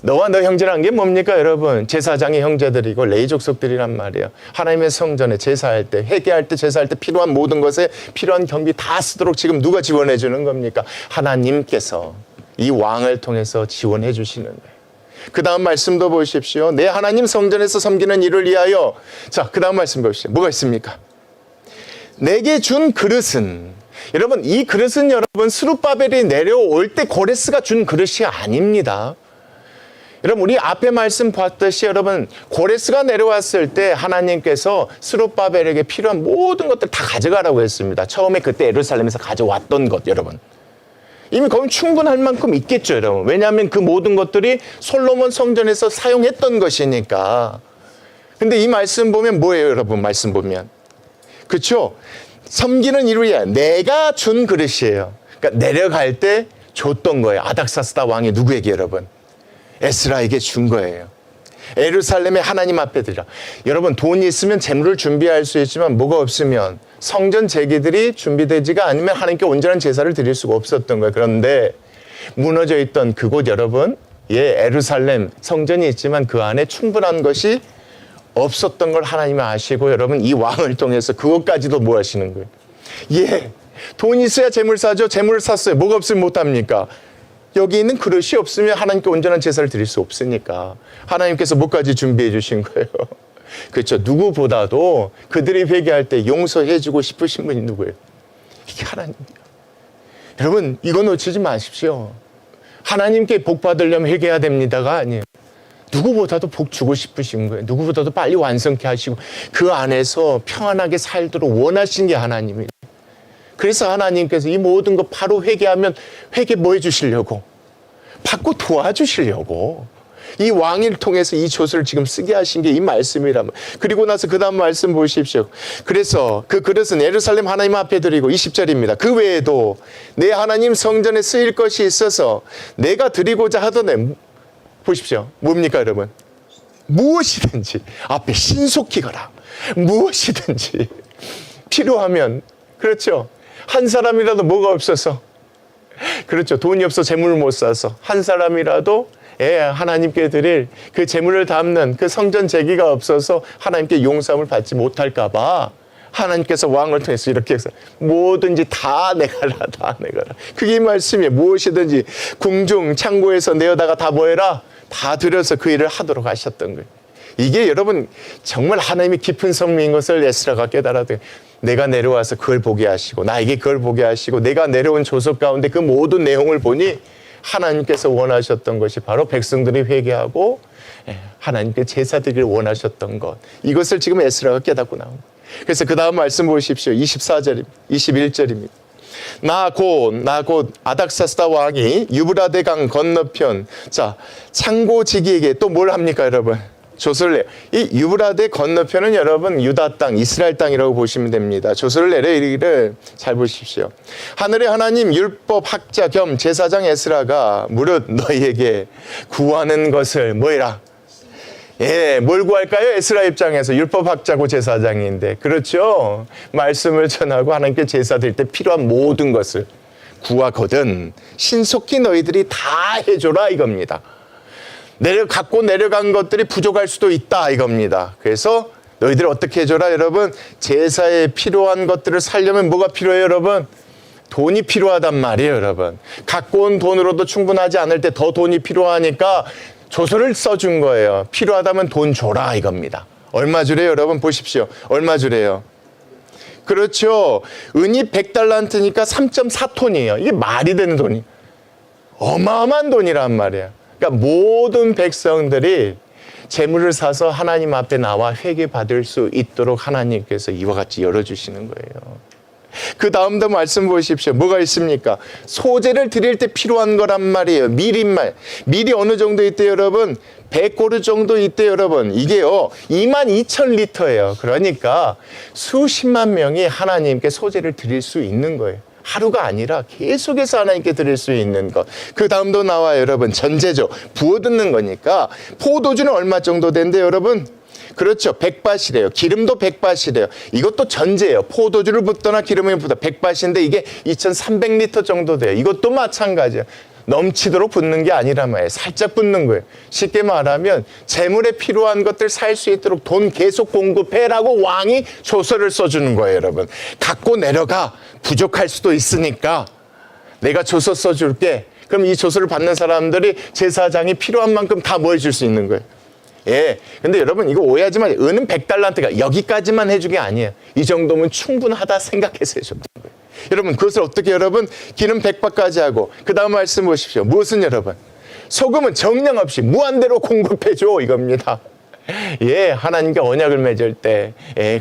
너와 너 형제란 게 뭡니까, 여러분? 제사장의 형제들이고 레위 족속들이란 말이에요. 하나님의 성전에 제사할 때, 회개할 때, 제사할 때 필요한 모든 것에 필요한 경비 다 쓰도록 지금 누가 지원해 주는 겁니까? 하나님께서 이 왕을 통해서 지원해 주시는 거예요. 그 다음 말씀도 보십시오. 내 하나님 성전에서 섬기는 일을 위하여. 자, 그 다음 말씀 보십시오. 뭐가 있습니까? 내게 준 그릇은, 여러분 이 그릇은 여러분 스룹바벨이 내려올 때 고레스가 준 그릇이 아닙니다. 여러분 우리 앞에 말씀 봤듯이 여러분 고레스가 내려왔을 때 하나님께서 스룹바벨에게 필요한 모든 것들 다 가져가라고 했습니다. 처음에 그때 예루살렘에서 가져왔던 것 여러분. 이미 거기 충분할 만큼 있겠죠 여러분. 왜냐하면 그 모든 것들이 솔로몬 성전에서 사용했던 것이니까. 근데 이 말씀 보면 뭐예요 여러분? 말씀 보면. 그렇죠? 섬기는 이루야 내가 준 그릇이에요. 그러니까 내려갈 때 줬던 거예요. 아닥사스다 왕이 누구에게 여러분? 에스라에게 준 거예요. 예루살렘에 하나님 앞에 드리라. 여러분 돈이 있으면 재물을 준비할 수 있지만 뭐가 없으면 성전 제기들이 준비되지가 않으면 하나님께 온전한 제사를 드릴 수가 없었던 거예요. 그런데 무너져 있던 그곳 여러분, 예루살렘 성전이 있지만 그 안에 충분한 것이 없었던 걸 하나님이 아시고 여러분 이 왕을 통해서 그것까지도 뭐 하시는 거예요? 돈이 있어야 재물 사죠. 재물을 샀어요. 뭐가 없으면 못합니까? 여기 있는 그릇이 없으면 하나님께 온전한 제사를 드릴 수 없으니까 하나님께서 뭐까지 준비해 주신 거예요? 그렇죠. 누구보다도 그들이 회개할 때 용서해 주고 싶으신 분이 누구예요? 이게 하나님이에요. 여러분 이거 놓치지 마십시오. 하나님께 복 받으려면 회개해야 됩니다가 아니에요. 누구보다도 복 주고 싶으신 거예요. 누구보다도 빨리 완성케 하시고 그 안에서 평안하게 살도록 원하신 게 하나님이에요. 그래서 하나님께서 이 모든 거 바로 회개하면 회개 뭐 해주시려고? 받고 도와주시려고. 이 왕을 통해서 이 조서를 지금 쓰게 하신 게 이 말씀이라면. 그리고 나서 그 다음 말씀 보십시오. 그래서 그 그릇은 예루살렘 하나님 앞에 드리고 20절입니다. 그 외에도 내 하나님 성전에 쓰일 것이 있어서 내가 드리고자 하더니 보십시오. 뭡니까 여러분? 무엇이든지 앞에 신속히 가라. 무엇이든지 필요하면 그렇죠. 한 사람이라도 뭐가 없어서 그렇죠. 돈이 없어 재물을 못 사서 한 사람이라도 하나님께 드릴 그 재물을 담는 그 성전 제기가 없어서 하나님께 용서함을 받지 못할까 봐 하나님께서 왕을 통해서 이렇게 해서 뭐든지 다 내가라 다 내가라. 그게 이 말씀이에요. 무엇이든지 궁중 창고에서 내어다가 다 뭐해라 다 들여서 그 일을 하도록 하셨던 거예요. 이게 여러분 정말 하나님의 깊은 섭리인 것을 에스라가 깨달아도 내가 내려와서 그걸 보게 하시고 나에게 그걸 보게 하시고 내가 내려온 조서 가운데 그 모든 내용을 보니 하나님께서 원하셨던 것이 바로 백성들이 회개하고 하나님께 제사 드리기를 원하셨던 것. 이것을 지금 에스라가 깨닫고 나온 거예요. 그래서 그 다음 말씀 보십시오. 24절입니다. 21절입니다. 나 곧 아닥사스다 왕이 유브라데 강 건너편 자 창고지기에게 또 뭘 합니까 여러분? 조서를 내요. 이 유브라데 건너편은 여러분 유다 땅, 이스라엘 땅이라고 보시면 됩니다. 조서를 내려 이르기를 잘 보십시오. 하늘의 하나님 율법 학자 겸 제사장 에스라가 무릇 너희에게 구하는 것을 뭐해라? 뭘 구할까요? 에스라 입장에서 율법 학자고 제사장인데 그렇죠. 말씀을 전하고 하나님께 제사 드릴 때 필요한 모든 것을 구하거든 신속히 너희들이 다 해줘라 이겁니다. 갖고 내려간 것들이 부족할 수도 있다 이겁니다. 그래서 너희들 어떻게 해줘라 여러분? 제사에 필요한 것들을 살려면 뭐가 필요해요 여러분? 돈이 필요하단 말이에요 여러분. 갖고 온 돈으로도 충분하지 않을 때 더 돈이 필요하니까 조서를 써준 거예요. 필요하다면 돈 줘라 이겁니다. 얼마 주래요 여러분? 보십시오. 얼마 주래요? 그렇죠. 은이 100달란트니까 3.4톤이에요. 이게 말이 되는 돈이. 어마어마한 돈이란 말이에요. 그러니까 모든 백성들이 재물을 사서 하나님 앞에 나와 회개받을 수 있도록 하나님께서 이와 같이 열어주시는 거예요. 그 다음도 말씀 보십시오. 뭐가 있습니까? 소재를 드릴 때 필요한 거란 말이에요. 밀이 어느 정도 있대요 여러분? 100고르 정도 있대요 여러분. 이게요 22,000리터예요. 그러니까 수십만 명이 하나님께 소재를 드릴 수 있는 거예요. 하루가 아니라 계속해서 하나님께 드릴 수 있는 것. 그 다음도 나와요 여러분. 전제죠. 부어듣는 거니까 포도주는 얼마 정도 된대요 여러분? 그렇죠. 100밭이래요. 기름도 100밭이래요. 이것도 전제예요. 포도주를 붓거나 기름을 붓다 100밭인데 이게 2,300리터 정도 돼요. 이것도 마찬가지예요. 넘치도록 붓는 게 아니란 말이에요. 살짝 붓는 거예요. 쉽게 말하면 재물에 필요한 것들 살 수 있도록 돈 계속 공급해라고 왕이 조서를 써주는 거예요 여러분. 갖고 내려가. 부족할 수도 있으니까 내가 조서 써줄게. 그럼 이 조서를 받는 사람들이 제사장이 필요한 만큼 다 뭐 해줄 수 있는 거예요. 근데 여러분 이거 오해하지 마세요. 은은 100달란트가 여기까지만 해준 게 아니에요. 이 정도면 충분하다 생각해서 해줬던 거예요. 여러분 그것을 어떻게 여러분 기름 100밭까지 하고 그 다음 말씀 보십시오. 무엇은 여러분? 소금은 정량 없이 무한대로 공급해줘 이겁니다. 예, 하나님께 언약을 맺을 때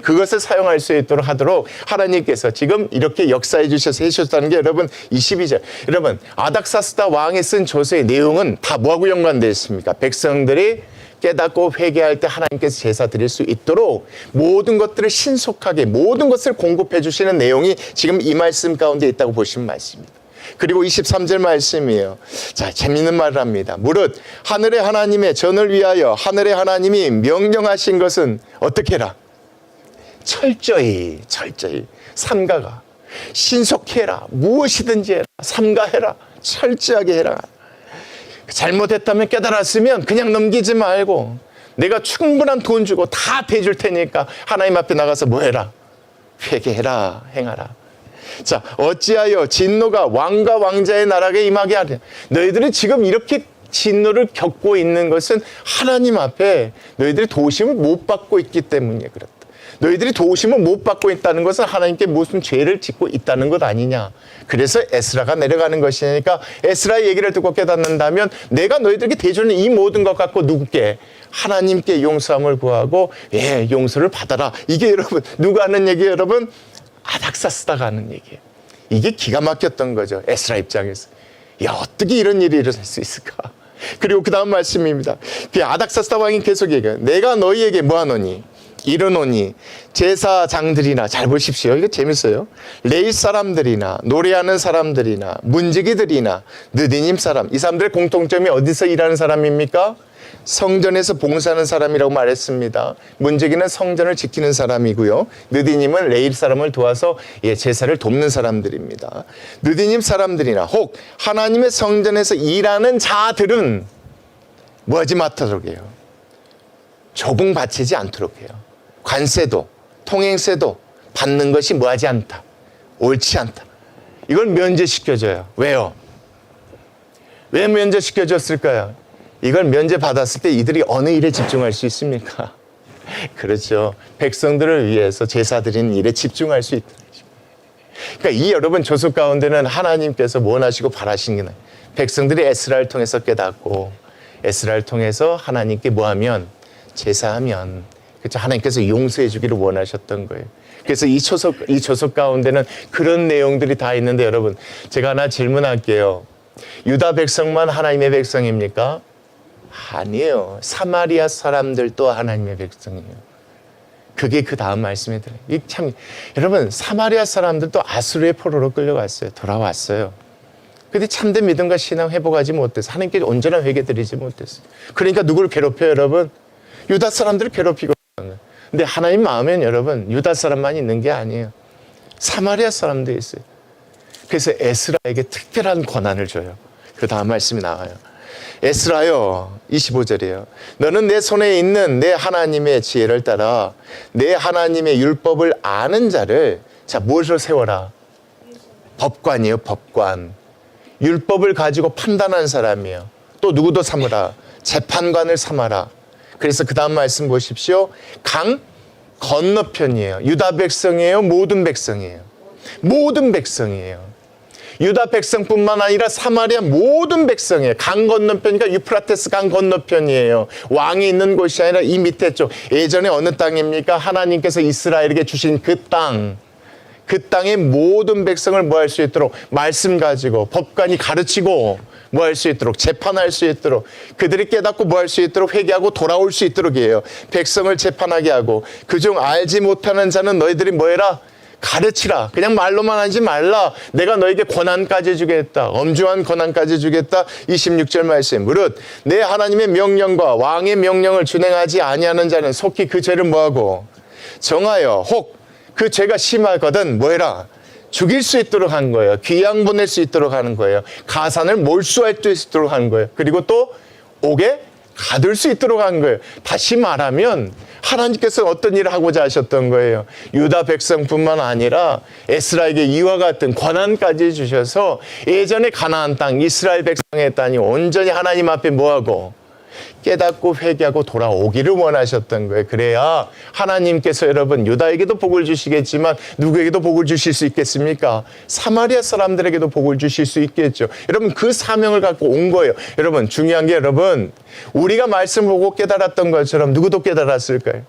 그것을 사용할 수 있도록 하도록 하나님께서 지금 이렇게 역사해 주셔서 해주셨다는 게 여러분 22절. 여러분 아닥사스다 왕이 쓴 조서의 내용은 다 뭐하고 연관되어 있습니까? 백성들이 깨닫고 회개할 때 하나님께서 제사 드릴 수 있도록 모든 것들을 신속하게 모든 것을 공급해 주시는 내용이 지금 이 말씀 가운데 있다고 보시면 맞습니다. 그리고 23절 말씀이에요. 자, 재밌는 말을 합니다. 무릇 하늘의 하나님의 전을 위하여 하늘의 하나님이 명령하신 것은 어떻게 해라? 철저히 삼가가 신속해라. 무엇이든지 해라. 삼가해라. 철저하게 해라. 잘못했다면 깨달았으면 그냥 넘기지 말고 내가 충분한 돈 주고 다 대줄 테니까 하나님 앞에 나가서 뭐 해라? 회개해라. 행하라. 자, 어찌하여 진노가 왕과 왕자의 나라에 임하게 하랴. 너희들이 지금 이렇게 진노를 겪고 있는 것은 하나님 앞에 너희들이 도우심을 못 받고 있기 때문에 그렇다. 너희들이 도우심을 못 받고 있다는 것은 하나님께 무슨 죄를 짓고 있다는 것 아니냐. 그래서 에스라가 내려가는 것이니까 에스라의 얘기를 듣고 깨닫는다면 내가 너희들에게 대주는 이 모든 것 갖고 누구께? 하나님께 용서함을 구하고 용서를 받아라. 이게 여러분 누가 하는 얘기예요 여러분? 아닥사스다가 하는 얘기예요. 이게 기가 막혔던 거죠. 에스라 입장에서. 야, 어떻게 이런 일이 일어날 수 있을까? 그리고 그 다음 말씀입니다. 그 아닥사스다 왕이 계속 얘기해요. 내가 너희에게 뭐하노니? 이르노니 제사장들이나, 잘 보십시오. 이거 재밌어요. 레위 사람들이나 노래하는 사람들이나 문지기들이나 느디님 사람, 이 사람들의 공통점이 어디서 일하는 사람입니까? 성전에서 봉사하는 사람이라고 말했습니다. 문지기는 성전을 지키는 사람이고요. 느디님은 레위 사람을 도와서 제사를 돕는 사람들입니다. 느디님 사람들이나 혹 하나님의 성전에서 일하는 자들은 뭐하지 못하도록 해요? 조공 바치지 않도록 해요. 관세도 통행세도 받는 것이 뭐하지 않다. 옳지 않다. 이걸 면제시켜줘요. 왜요? 왜 면제시켜줬을까요? 이걸 면제받았을 때 이들이 어느 일에 집중할 수 있습니까? 그렇죠. 백성들을 위해서 제사 드리는 일에 집중할 수 있다. 그러니까 이 여러분 조속 가운데는 하나님께서 원하시고 바라시는 게 백성들이 에스라를 통해서 깨닫고 에스라를 통해서 하나님께 뭐하면 제사하면 그렇죠. 하나님께서 용서해 주기를 원하셨던 거예요. 그래서 이 조석 가운데는 그런 내용들이 다 있는데 여러분 제가 하나 질문할게요. 유다 백성만 하나님의 백성입니까? 아니에요. 사마리아 사람들도 하나님의 백성이에요. 그게 그 다음 말씀에 들어요. 이 참 여러분 사마리아 사람들도 아수르의 포로로 끌려갔어요. 돌아왔어요. 근데 참된 믿음과 신앙 회복하지 못해서 하나님께 온전한 회개 드리지 못했어요. 그러니까 누구를 괴롭혀요, 여러분? 유다 사람들을 괴롭히고 있는 거예요. 근데 하나님 마음엔 여러분 유다 사람만 있는 게 아니에요. 사마리아 사람도 있어요. 그래서 에스라에게 특별한 권한을 줘요. 그 다음 말씀이 나와요. 에스라요, 25절이에요. 너는 내 손에 있는 내 하나님의 지혜를 따라 내 하나님의 율법을 아는 자를 자 무엇으로 세워라? 법관이에요. 법관. 율법을 가지고 판단하는 사람이에요. 또 누구도 삼으라. 재판관을 삼아라. 그래서 그 다음 말씀 보십시오. 강 건너편이에요. 유다 백성이에요. 모든 백성이에요. 모든 백성이에요. 유다 백성뿐만 아니라 사마리아 모든 백성이에요. 강 건너편이니까 유프라테스 강 건너편이에요. 왕이 있는 곳이 아니라 이 밑에 쪽. 예전에 어느 땅입니까? 하나님께서 이스라엘에게 주신 그 땅. 그 땅의 모든 백성을 뭐 할 수 있도록 말씀 가지고 법관이 가르치고 뭐 할 수 있도록 재판할 수 있도록 그들이 깨닫고 뭐 할 수 있도록 회개하고 돌아올 수 있도록 해요. 백성을 재판하게 하고 그중 알지 못하는 자는 너희들이 뭐 해라? 가르치라. 그냥 말로만 하지 말라. 내가 너에게 권한까지 주겠다. 엄중한 권한까지 주겠다. 26절 말씀. 무릇 내 하나님의 명령과 왕의 명령을 준행하지 아니하는 자는 속히 그 죄를 뭐하고 정하여 혹 그 죄가 심하거든 뭐해라? 죽일 수 있도록 한 거예요. 귀양 보낼 수 있도록 하는 거예요. 가산을 몰수할 수 있도록 하는 거예요. 그리고 또 옥에 가둘 수 있도록 한 거예요. 다시 말하면 하나님께서 어떤 일을 하고자 하셨던 거예요. 유다 백성뿐만 아니라 에스라에게 이와 같은 권한까지 주셔서 예전에 가나안 땅 이스라엘 백성의 땅이 온전히 하나님 앞에 뭐하고 깨닫고 회개하고 돌아오기를 원하셨던 거예요. 그래야 하나님께서 여러분 유다에게도 복을 주시겠지만 누구에게도 복을 주실 수 있겠습니까? 사마리아 사람들에게도 복을 주실 수 있겠죠. 여러분 그 사명을 갖고 온 거예요. 여러분 중요한 게 여러분 우리가 말씀 보고 깨달았던 것처럼 누구도 깨달았을까요?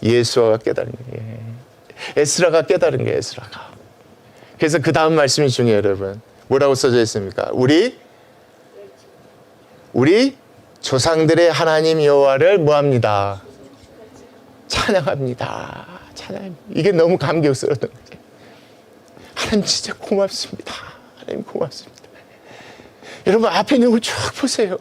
예수가 깨달은 거예요. 에스라가 깨달은 거예요. 에스라가. 그래서 그 다음 말씀이 중요해요. 여러분 뭐라고 써져 있습니까? 우리 조상들의 하나님 여호와를 뭐합니다? 찬양합니다. 이게 너무 감격스러웠던 거죠. 하나님 진짜 고맙습니다. 하나님 고맙습니다. 여러분 앞에 있는 걸 쭉 보세요.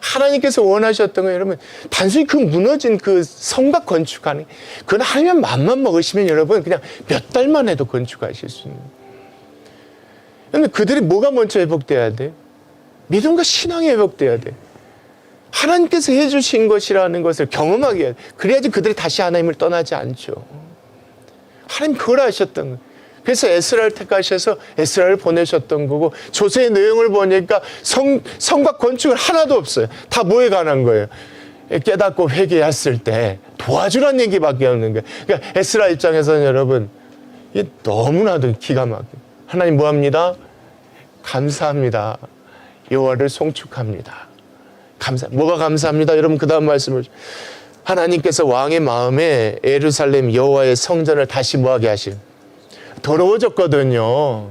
하나님께서 원하셨던 거예요. 여러분 단순히 그 무너진 그 성곽 건축하는 그건 하나님 맘만 먹으시면 여러분 그냥 몇 달만 해도 건축하실 수 있는. 그런데 그들이 뭐가 먼저 회복돼야 돼? 믿음과 신앙이 회복돼야 돼. 하나님께서 해주신 것이라는 것을 경험하게 해야 돼. 그래야지 그들이 다시 하나님을 떠나지 않죠. 하나님 그걸 하셨던 거예요. 그래서 에스라를 택하셔서 에스라를 보내셨던 거고 조세의 내용을 보니까 성곽 건축을 하나도 없어요. 다 뭐에 관한 거예요? 깨닫고 회개했을 때 도와주라는 얘기밖에 없는 거예요. 그러니까 에스라 입장에서는 여러분 이게 너무나도 기가 막혀요. 하나님 뭐합니다? 감사합니다. 여호와를 송축합니다. 뭐가 감사합니다? 여러분 그 다음 말씀을 하나님께서 왕의 마음에 예루살렘 여호와의 성전을 다시 뭐하게 하신 더러워졌거든요.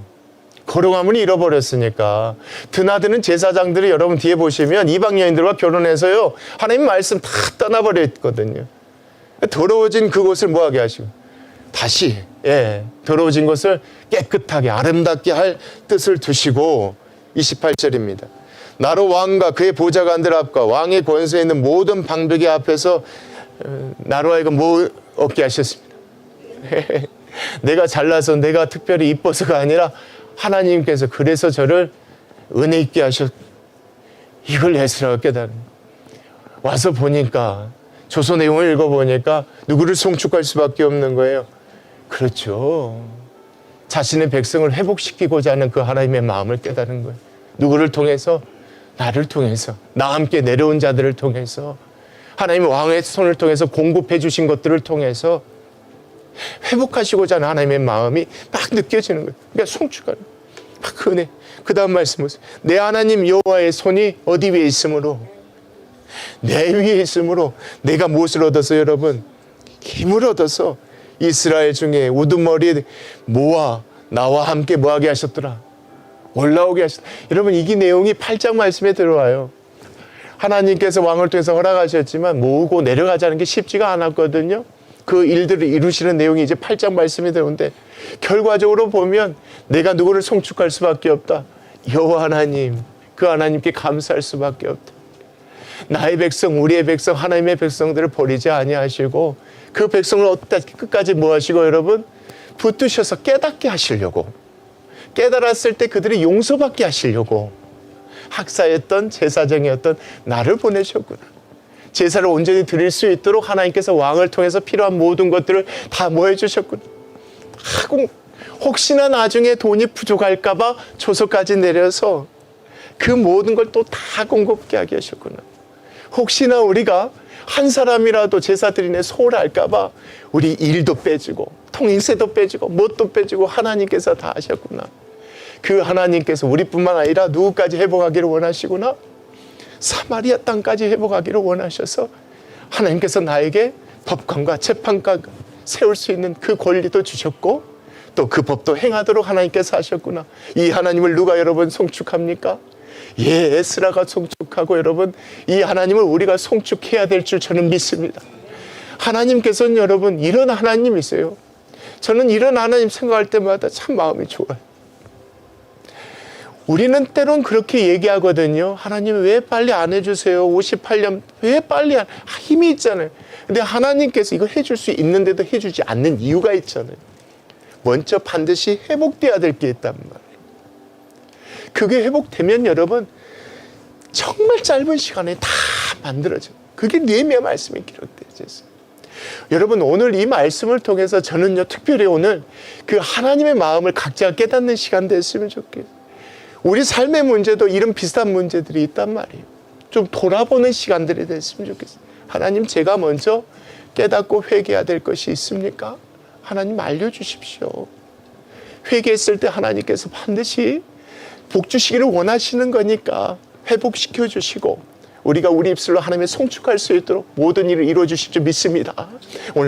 거룩함을 잃어버렸으니까. 드나드는 제사장들이 여러분 뒤에 보시면 이방 여인들과 결혼해서요 하나님 말씀 다 떠나버렸거든요. 더러워진 그곳을 뭐하게 하시고 다시 더러워진 것을 깨끗하게 아름답게 할 뜻을 두시고 28절입니다. 나로 왕과 그의 보좌관들 앞과 왕의 권세에 있는 모든 방백의 앞에서 나로 하여금 뭐 얻게 하셨습니다. 내가 잘나서 내가 특별히 이뻐서가 아니라 하나님께서 그래서 저를 은혜 있게 하셨. 이걸 에스라가 깨달은. 와서 보니까 조서 내용을 읽어보니까 누구를 송축할 수밖에 없는 거예요. 그렇죠. 자신의 백성을 회복시키고자 하는 그 하나님의 마음을 깨달은 거예요. 누구를 통해서? 나를 통해서. 나와 함께 내려온 자들을 통해서. 하나님의 왕의 손을 통해서 공급해 주신 것들을 통해서 회복하시고자 하는 하나님의 마음이 막 느껴지는 거예요. 그러니까 송축하는 그 은혜. 그 다음 말씀 보세요. 내 하나님 여호와의 손이 어디 위에 있으므로? 내 위에 있으므로 내가 무엇을 얻어서 여러분? 힘을 얻어서 이스라엘 중에 우두머리에 모아 나와 함께 뭐하게 하셨더라? 올라오게 하셨다. 여러분 이게 내용이 8장 말씀에 들어와요. 하나님께서 왕을 통해서 허락하셨지만 모으고 내려가자는 게 쉽지가 않았거든요. 그 일들을 이루시는 내용이 이제 8장 말씀이 되는데 결과적으로 보면 내가 누구를 송축할 수밖에 없다. 여호와 하나님, 그 하나님께 감사할 수밖에 없다. 나의 백성, 우리의 백성, 하나님의 백성들을 버리지 아니하시고 그 백성을 어디까지 끝까지 뭐 하시고 여러분 붙드셔서 깨닫게 하시려고, 깨달았을 때 그들이 용서받게 하시려고 학사였던 제사장이었던 나를 보내셨구나. 제사를 온전히 드릴 수 있도록 하나님께서 왕을 통해서 필요한 모든 것들을 다 뭐 해주셨구나. 혹시나 나중에 돈이 부족할까 봐 조서까지 내려서 그 모든 걸 또 다 공급하게 하게 하셨구나. 혹시나 우리가 한 사람이라도 제사 드리네 소홀할까 봐 우리 일도 빼주고 통행세도 빼주고 뭣도 빼주고 하나님께서 다 하셨구나. 그 하나님께서 우리뿐만 아니라 누구까지 회복하기를 원하시구나. 사마리아 땅까지 회복하기를 원하셔서 하나님께서 나에게 법관과 재판관 세울 수 있는 그 권리도 주셨고 또 그 법도 행하도록 하나님께서 하셨구나. 이 하나님을 누가 여러분 송축합니까? 에스라가 송축하고 여러분 이 하나님을 우리가 송축해야 될 줄 저는 믿습니다. 하나님께서는 여러분 이런 하나님이세요. 저는 이런 하나님 생각할 때마다 참 마음이 좋아요. 우리는 때론 그렇게 얘기하거든요. 하나님 왜 빨리 안 해주세요? 58년 왜 빨리 힘이 있잖아요. 근데 하나님께서 이거 해줄 수 있는데도 해주지 않는 이유가 있잖아요. 먼저 반드시 회복돼야 될 게 있단 말이에요. 그게 회복되면 여러분 정말 짧은 시간에 다 만들어져요. 그게 느헤미야 말씀이 기록되어 있어요. 여러분 오늘 이 말씀을 통해서 저는요 특별히 오늘 그 하나님의 마음을 각자가 깨닫는 시간 됐으면 좋겠어요. 우리 삶의 문제도 이런 비슷한 문제들이 있단 말이에요. 좀 돌아보는 시간들이 됐으면 좋겠어요. 하나님, 제가 먼저 깨닫고 회개해야 될 것이 있습니까? 하나님 알려주십시오. 회개했을 때 하나님께서 반드시 복 주시기를 원하시는 거니까 회복시켜 주시고 우리가 우리 입술로 하나님의 송축할 수 있도록 모든 일을 이루어 주실 줄 믿습니다. 오늘